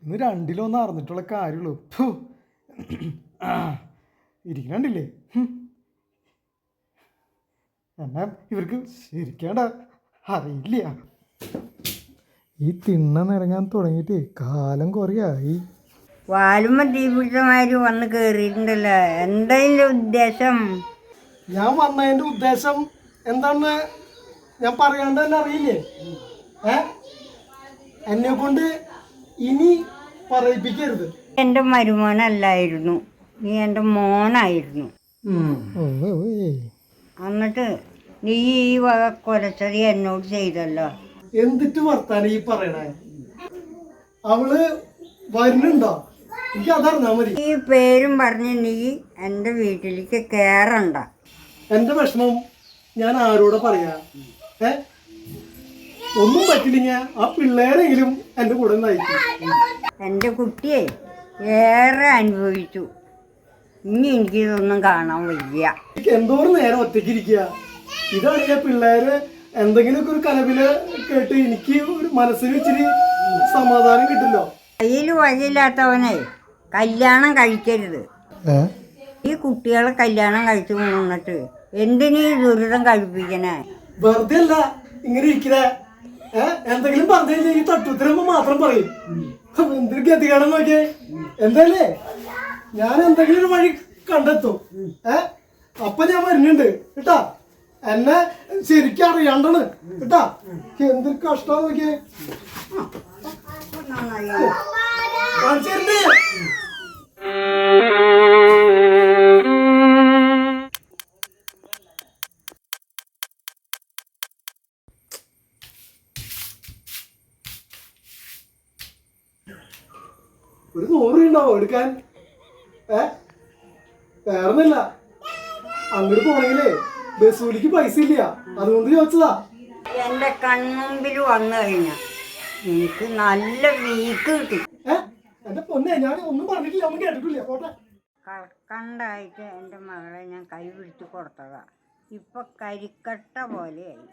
ഇന്ന് രണ്ടിലൊന്നും അറിഞ്ഞിട്ടുള്ള കാര്യമുള്ളൂ. ഇരിക്കണ്ടില്ലേ? എന്നാ ഇവർക്ക് ശരിക്കേണ്ട അറിയില്ല. ഈ തിണ്ണനിറങ്ങാൻ തുടങ്ങിയിട്ട് കാലം കുറയായി. വാലുമ്പ തീ പിടിച്ചമാതിരി വന്ന് കേറിയിട്ടുണ്ടല്ലോ. എന്താ ഉദ്ദേശം? ഞാൻ വന്നതിൻ്റെ ഉദ്ദേശം എന്താണെന്ന് ഞാൻ പറയാണ്ട് തന്നെ അറിയില്ലേ? എന്നെ കൊണ്ട് ഇനി പറയിപ്പിക്കരുത്. എൻ്റെ മരുമോനല്ലായിരുന്നു, നീ എൻ്റെ മോനായിരുന്നു. എന്നിട്ട് നീ ഈ വക കൊലച്ചതി എന്നോട് ചെയ്തല്ലോ. എന്തിട്ട് വർത്താനം ഈ പറയണേ? അവള് വരുന്നുണ്ടോ? എനിക്ക് അതറിഞ്ഞാ മതി. ഈ പേരും പറഞ്ഞ് നീ എൻ്റെ വീട്ടിലേക്ക് കയറണ്ട. എൻ്റെ വിഷമം ഞാൻ ആരോടെ പറയാ? ഒന്നും പറ്റില്ലെങ്കിൽ ആ പിള്ളേരെങ്കിലും എൻ്റെ കൂടെ നയിക്കും. എൻ്റെ കുട്ടിയെ ഏറെ അനുഭവിച്ചു. ഇനി എനിക്കിതൊന്നും കാണാൻ വയ്യ. എന്തോരം നേരം ഒറ്റയ്ക്കിരിക്കുക. ഇതറിയ പിള്ളേര് എന്തെങ്കിലുമൊക്കെ ഒരു കലപില് കേട്ട് എനിക്ക് ഒരു മനസ്സിന് ഇച്ചിരി സമാധാനം കിട്ടില്ലോ. കയ്യിൽ വഴിയില്ലാത്തവനെ കല്യാണം കഴിക്കരുത്. ഈ കുട്ടികളെ കല്യാണം കഴിച്ചു കൊണ്ടിട്ട് എന്തിനീ ദുരിതം കഴിപ്പിക്കണേ? വെറുതെ അല്ല ഇങ്ങനെ ഇരിക്കണേ. എന്തെങ്കിലും പറഞ്ഞു ഈ തട്ടുത്തരമ്പോ മാത്രം പറയും. എന്തൊരു ഗതികേടെന്ന് നോക്കിയേ. എന്തായാലേ ഞാൻ എന്തെങ്കിലും ഒരു വഴി കണ്ടെത്തും. അപ്പൊ ഞാൻ വരുന്നുണ്ട് കേട്ടാ. എന്നെ ശരിക്കും അറിയാണ്ടാണ് കേട്ടാ. എന്തൊരു കഷ്ടം നോക്കിയേ. ഒരു 100 ഉണ്ടാവോ എടുക്കാൻ? വേറൊന്നല്ല, അങ്ങോട്ട് പോണെങ്കിലേ ബസ്സൂലിക്ക് പൈസ ഇല്ല, അതുകൊണ്ട് ചോദിച്ചതാ. എന്റെ കൺമുമ്പിൽ വന്നു കഴിഞ്ഞ എനിക്ക് നല്ല വീക്ക് കിട്ടി. എന്റെ പൊന്നെ, ഞാൻ ഒന്നും പറഞ്ഞിട്ടില്ല, ഒന്നും കേട്ടിട്ടില്ല. പോട്ടെ. കണ്ടായിട്ട് എൻ്റെ മകളെ ഞാൻ കൈ പിടിച്ച് കൊടുത്തതാ. ഇപ്പൊ കരിക്കട്ട പോലെയായി.